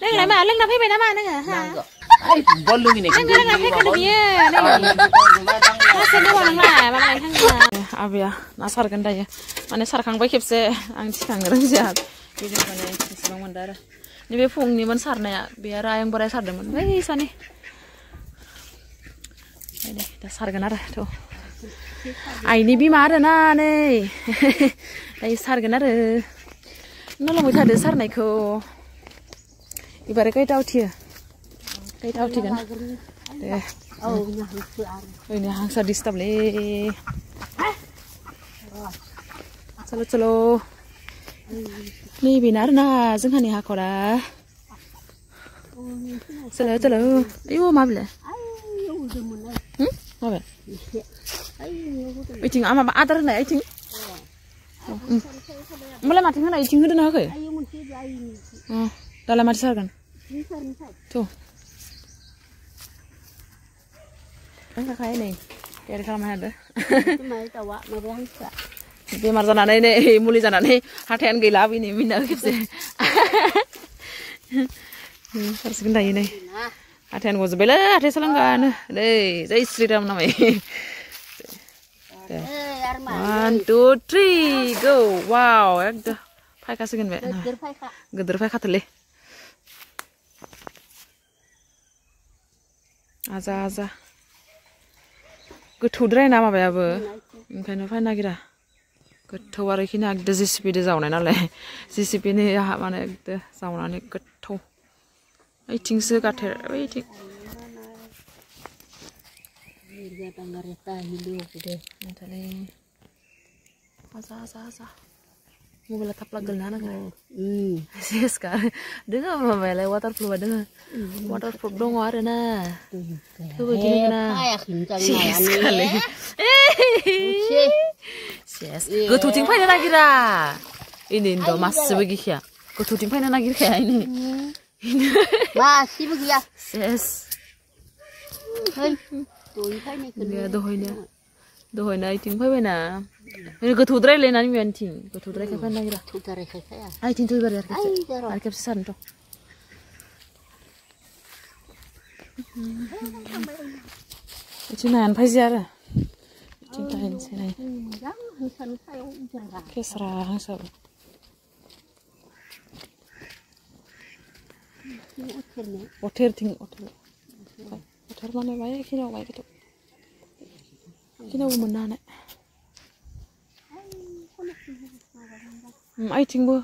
neng lại mà lưng nằm hay mày nằm mà neng à ha bol lưng này neng neng nằm hay cái gì neng nó sẽ đi vào mà lại thằng nào abia nasar kan daya mana sarkang baik kepse ang cikang ngerjaat video mana sebang mandara ni be fung ni man sarna ya biar ayang berai sar demen baik sani ini dah sar kan ada tuh ini bima ada na nih dah sar kan ada nolong kita ada sar naik ko ibarat kayak tahu dia kan deh ini hangsa disturb le Celo ni binar na जोंहा ni hakora celo ayo mable mable iting ama adar na iting mulai mati ngana iting hodo na hoke dalam mati sarkan tuh kan kakak ini kayak kalau ada बेमार जानानै नै मुलि जानानै हाथायानो गैला बिनि मिना खेबसे फारसेखौनो दायो नै हाथायानो गजोब्बायलै हाथाय सालांगानो नै जै श्रीराम नामै 1 2 3 go वाव एकदम फायखासिगोन बे गोदोर फायखाथोलै आजा आजा गोथौद्राय ना माबायाबो ओंखायनो फायनो नागिरा गोथौ आरो इखिनि एकदम जेसिपि जावनाय नालाय जेसिपिनि माने एकदम जावनानै गोथौ ओइथिंसो गाथेर ओइथिं आजा आजा आजा मबाइला थाफ्ला गोलैना नागिरो सेसखा दोङो माबायालाय वाटारप्रुफा दोङो वाटारप्रुफ दङ आरो ना बेबायदिनो ना सेसखालै Yes, gotuting fayna nagira. Ini ndo masih begiya. Gotuting fayna nagir kayak ini. Masih begiya. Yes. Hei, dohoi fayna. Dia dohoi iting fayna. Ini gotudrai le nani mianting. Gotudrai kayak fayna nagira. Gotudrai kayak. Ay ting tuh beri arkep. Arkep sesan tuh. Cina yang payah. Cintain sini. Keserang sab. Otter ting otter. Otter mana banyak kira banyak itu. Kira mana nak? Iting bu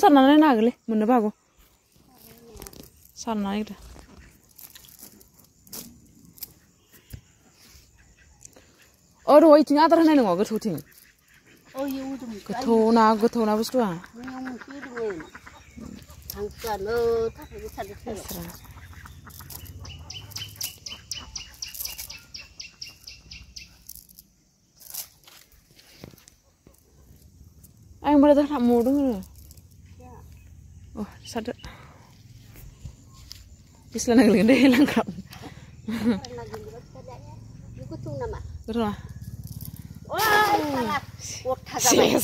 sana nana nagle, mana bago? Sana itu. Oh, iting ada orang nengok ke tuting. Oh, iya Getau na bos tuah. Angkat lo, tak bisa disini. Ayang berada tak mau dengar. Oh, sadar. Islam yang lagi deh lengkap. Betul nama. Betul. Wah, waktu zaman.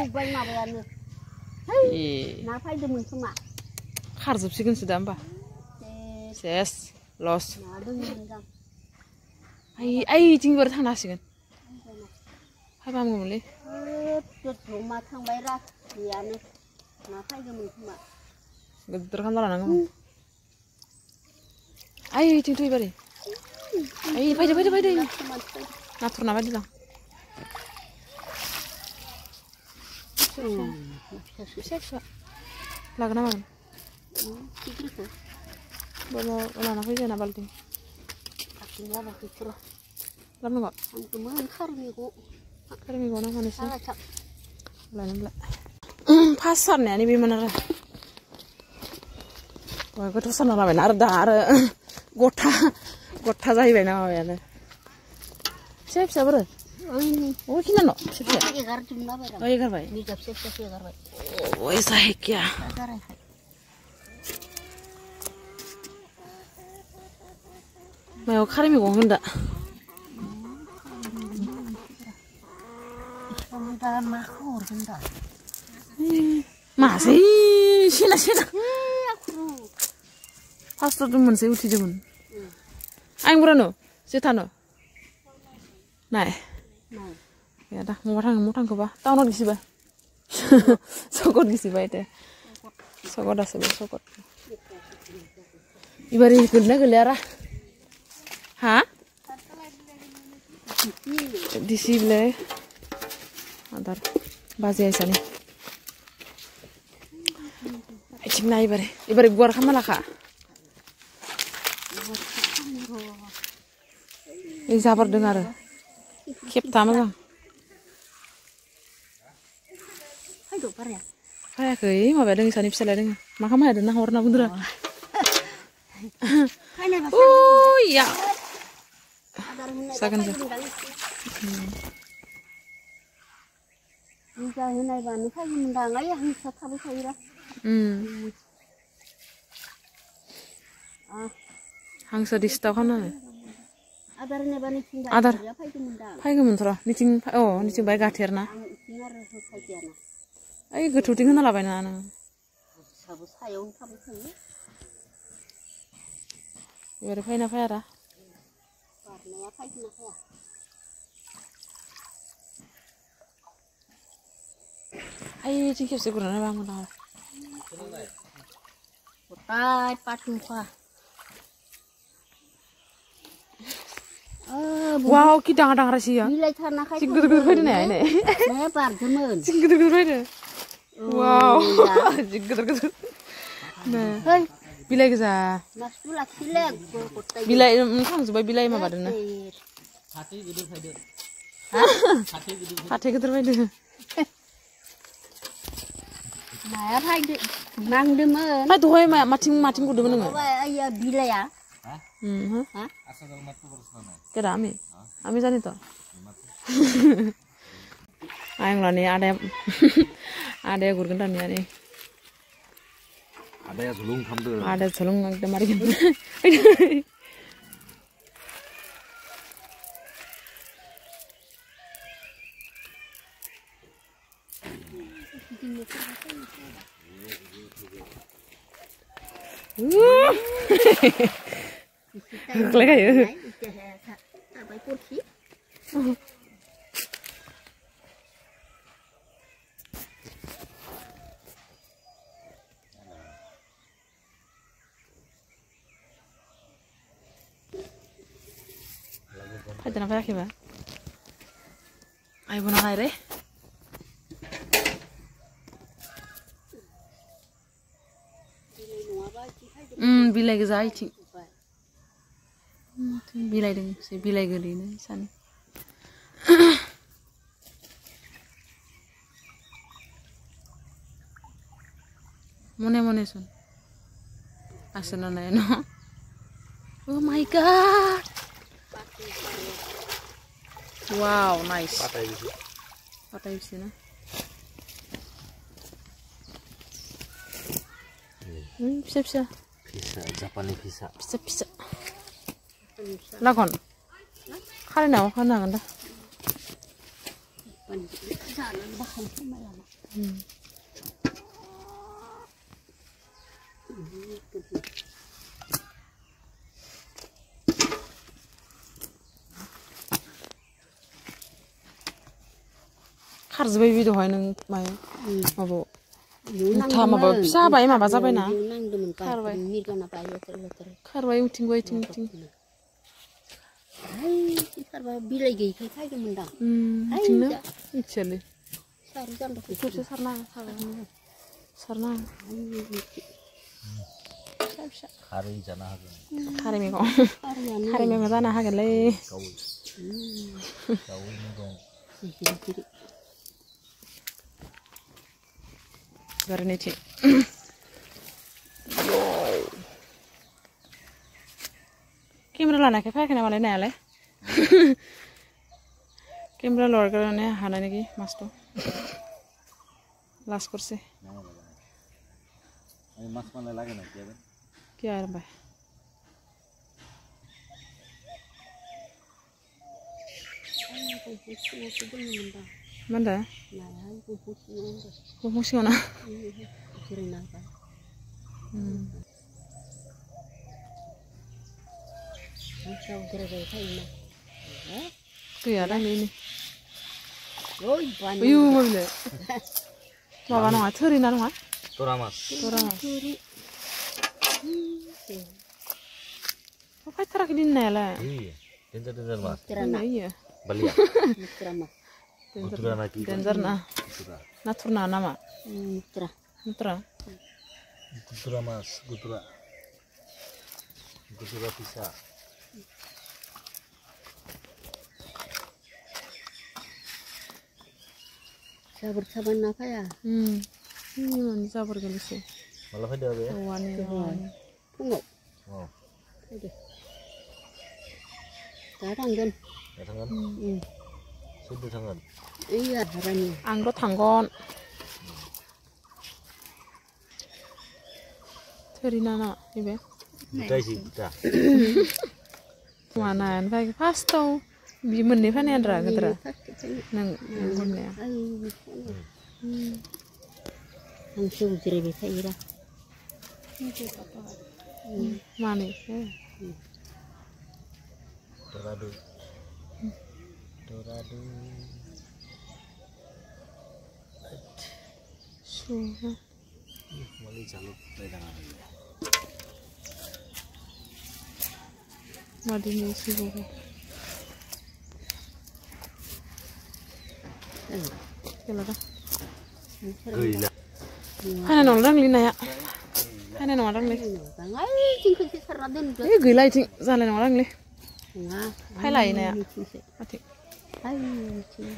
Banyak macam ni. Nafai demen semua. Harus sih kan sudah apa? Ses, los. Ay, tinggal bertang nasi kan? Hai paham kamu ni? Rumah tang bayar, ya ni. Nafai demen semua. Gedor kan lah nangam. Ay, tinggal tu ibari. Ay, pada. Natur nama dia. Siapa? Lagu nama kan? Bawa mana aku je nak balik. Akhirnya balik terus. Lama enggak? Kemarin Hari minggu nak mana sih? Lain. Pasar ni bi mana lah? Wah, kau tu sana lah benar dah. Gotha jahil benar benar. Siapa ber? Oh ini. Oh kina no? Siapa? Egar jumlah berapa? Oh egar baik. Ni jam siapa egar baik? Oh isah ya. Mau kari minggu hendak. Dalam makmur hendak. Masih, sila. Aku फार्स्टआवथ' मोनसे उथिदोंमोन आं बुरानो जेथानो नाय ya dah mau tang ba tao nó đi ba sokot gisi ba itu sokot dah sebab sokot ibari gulna gulera ha di sini antar bazi aja nih cing na ibari buar kamala ka ini sabar dengar kip tamu Kayak mau bedeng sani bisa ledeng, makam ada nah warna bundura. Oh iya, sakan sih. Hangsa di stok kan nih. Adar, pakai muntura, nicing, oh nicing baik gatir na. Ayo gue tuh tinggal apa ini anak? Biar apa ini apa ya? Ayo cingkip sih kurang apa yang mana? Putai patu pa. Wow, kita kadang rasi ya. Cingkir kau ini ya ini. Lebar jemen. Cingkir kau ini. Wow, cingkir. Nah, bilai kesa. Bilai, entah sebab bilai mah badannya. Hati gitu badan. Nah, apa nang demen. Ah tuh mah macing kudu demen nggak? Ayah bilai ya. Hah? Kira ami sana itu. Ayang lo nih ada yang gurgen dan nih. Ada yang sulung kamde. Ada sulung nggak kemarin. Kelihatan ya. Ada apa lagi, Mbak? Ayo bunuh air. Bilai gezai cing. Bilai deng, si bilai gede nih sana. Mone sun. Asana na no. Oh my god. Wow, nice. Patay bisa na. Bisa. Bisa, Japani bisa. Bisa. Lakon. Kali na kan dah. Harus bayi itu hai neng mai, mabu, entah mabu bisa bayi mabu apa na? Karwai uting. Hai, karwai bilai gay kai gemendang. Uting na, cile. Sarjan dah. Itu sarna. Hari jana hagen. Hari minggu. Hari minggu jana hagen le. Kau minggu. Kiri. Garne cik. Kamera lana kayak kena malah nela. Kamera luar kerana hana nih mas tu. Last kursi. Ini mas mana lagi nak kian? Kian apa? Mana? Fungsi mana? Rau jerebai thaina. Gaya dangलै ini. Oi, ban. Ayu mobil. Maaba nङा थोरि ना नङा? Tora mas. Tora mas. Turi. Kok faytaराखै दिनैनायालाय? Iya. Danger mas. Terana. Iya. Balia. Terana. Gutura lagi. Danger na. Gutura. Naturna nama. Mitra. Mitra. Gutura mas. Gutura. Gutura bisa. Sabar-sabar apa ya? Ini mana sabar kali sih. Malah ada apa ya? Awani. Tunggu. Oh. Aduh. Sekarang kan. Datang kan? Sudah sangat. Iya, haranya. Anggo tanggon. Thöri nana, ibe. Kita sih kita. Mana an fai pasto. Bi menni fa nendra gadra. Nang ngunne. Langsung jerebai thaira. Mani. Dorado. Dorado. Suha. Mali jaluk pegangan. Madi ni suha. Kela ka. Gila. Hana nong rang lina ya. Hana nong rang le. Ngai cingkut seradun. Eh gila cing zale nong rang le. Nah, Hai lai na ya. Mati. hai cing.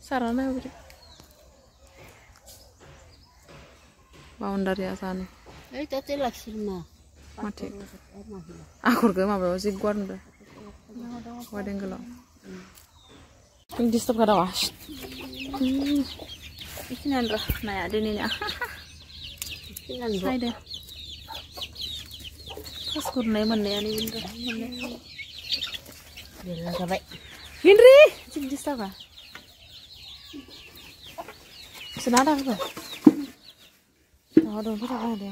Sarana beri. Boundary asane. Ai tete laksirma. Mati. Akur ke ma bawa si guan be. Wadeng gelo. Ini disturb kada was. Ini nandra naya dininya. Sinan Hai deh. Pas kurnai mana ya nih Indra. Bila kabai. Indri, cik disturb ah. Senada apa? Oh, dong, berapa ada?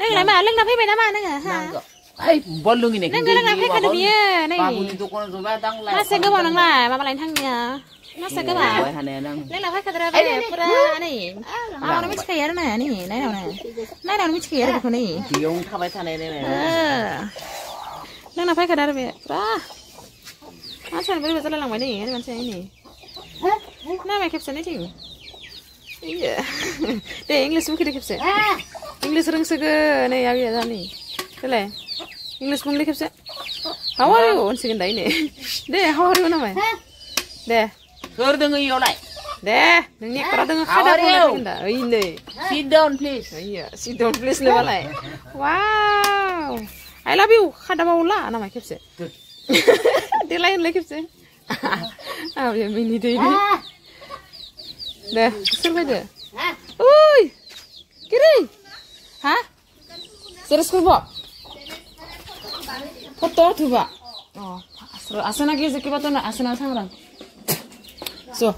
Neng lama, neng napi beda mana nggak? Hai, bolong ini. Neng nggak napi kada dia, neng. Babu itu kono coba tang lah. Masih ke mana lah, mama lain hangnya. Masih ke mana? Neng napi kada dia, pura nih. Mama orang micik kaya mana nih, neng orang micik kaya apa nih? Diung kabai tanah ini. Neng napi kada dia, pura. Masa beri betul lang mana ini, macam ini. Nah, make up sana cing. Iya. Deh, English mungkin deh kepse. English reng sege, nih ya biasa nih. Boleh. English mungkin kepse. How are you? On second ini. Deh, how are you namanya? Deh. Kau dengar yolai. Deh, nengnya kau dengar kada pun dah. Ini. Sit down please. Iya, sit down please level lah. Wow. I love you. Kada baula namanya kepse. Dia lain lagi kepse. Ah, ya mini deh ini. Dah, kesel aja. Uy, kiri. Hah? Serius kurba? Foto tuh pak. Oh, asal lagi sekibat tuh na asal sangat. So,